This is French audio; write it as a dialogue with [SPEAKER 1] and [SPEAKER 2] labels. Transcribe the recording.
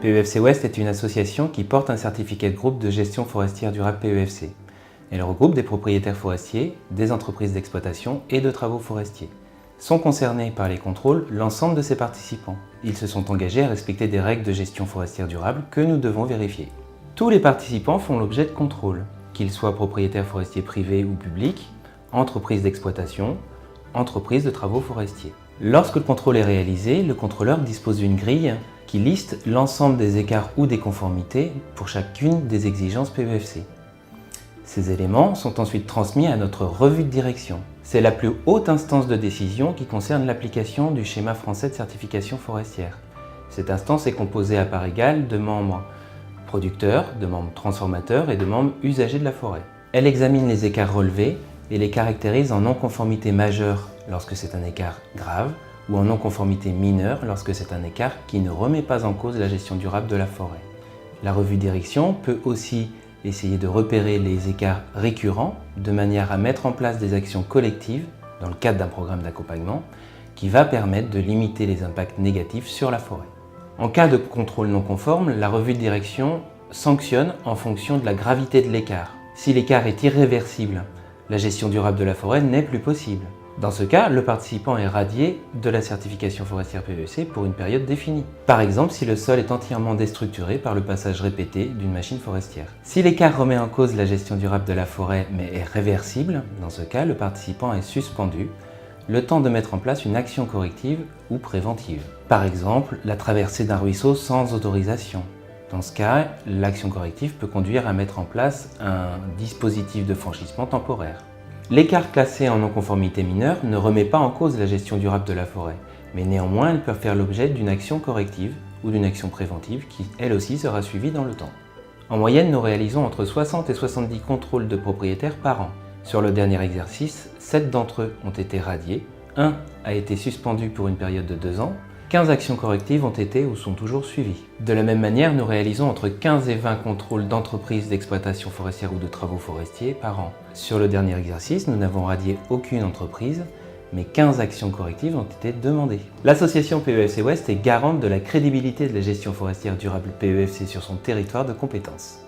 [SPEAKER 1] PEFC Ouest est une association qui porte un certificat de groupe de gestion forestière durable PEFC. Elle regroupe des propriétaires forestiers, des entreprises d'exploitation et de travaux forestiers. Sont concernés par les contrôles l'ensemble de ses participants. Ils se sont engagés à respecter des règles de gestion forestière durable que nous devons vérifier. Tous les participants font l'objet de contrôles, qu'ils soient propriétaires forestiers privés ou publics, entreprises d'exploitation, entreprises de travaux forestiers. Lorsque le contrôle est réalisé, le contrôleur dispose d'une grille qui liste l'ensemble des écarts ou des conformités pour chacune des exigences PEFC. Ces éléments sont ensuite transmis à notre revue de direction. C'est la plus haute instance de décision qui concerne l'application du schéma français de certification forestière. Cette instance est composée à part égale de membres producteurs, de membres transformateurs et de membres usagers de la forêt. Elle examine les écarts relevés et les caractérise en non-conformité majeure lorsque c'est un écart grave ou en non-conformité mineure lorsque c'est un écart qui ne remet pas en cause la gestion durable de la forêt. La revue de direction peut aussi essayer de repérer les écarts récurrents de manière à mettre en place des actions collectives dans le cadre d'un programme d'accompagnement qui va permettre de limiter les impacts négatifs sur la forêt. En cas de contrôle non conforme, la revue de direction sanctionne en fonction de la gravité de l'écart. Si l'écart est irréversible, la gestion durable de la forêt n'est plus possible. Dans ce cas, le participant est radié de la certification forestière PEFC pour une période définie. Par exemple, si le sol est entièrement déstructuré par le passage répété d'une machine forestière. Si l'écart remet en cause la gestion durable de la forêt mais est réversible, dans ce cas, le participant est suspendu, le temps de mettre en place une action corrective ou préventive. Par exemple, la traversée d'un ruisseau sans autorisation. Dans ce cas, l'action corrective peut conduire à mettre en place un dispositif de franchissement temporaire. L'écart classé en non-conformité mineure ne remet pas en cause la gestion durable de la forêt, mais néanmoins elle peut faire l'objet d'une action corrective ou d'une action préventive qui, elle aussi, sera suivie dans le temps. En moyenne, nous réalisons entre 60 et 70 contrôles de propriétaires par an. Sur le dernier exercice, 7 d'entre eux ont été radiés, 1 a été suspendu pour une période de 2 ans, 15 actions correctives ont été ou sont toujours suivies. De la même manière, nous réalisons entre 15 et 20 contrôles d'entreprises d'exploitation forestière ou de travaux forestiers par an. Sur le dernier exercice, nous n'avons radié aucune entreprise, mais 15 actions correctives ont été demandées. L'association PEFC Ouest est garante de la crédibilité de la gestion forestière durable PEFC sur son territoire de compétences.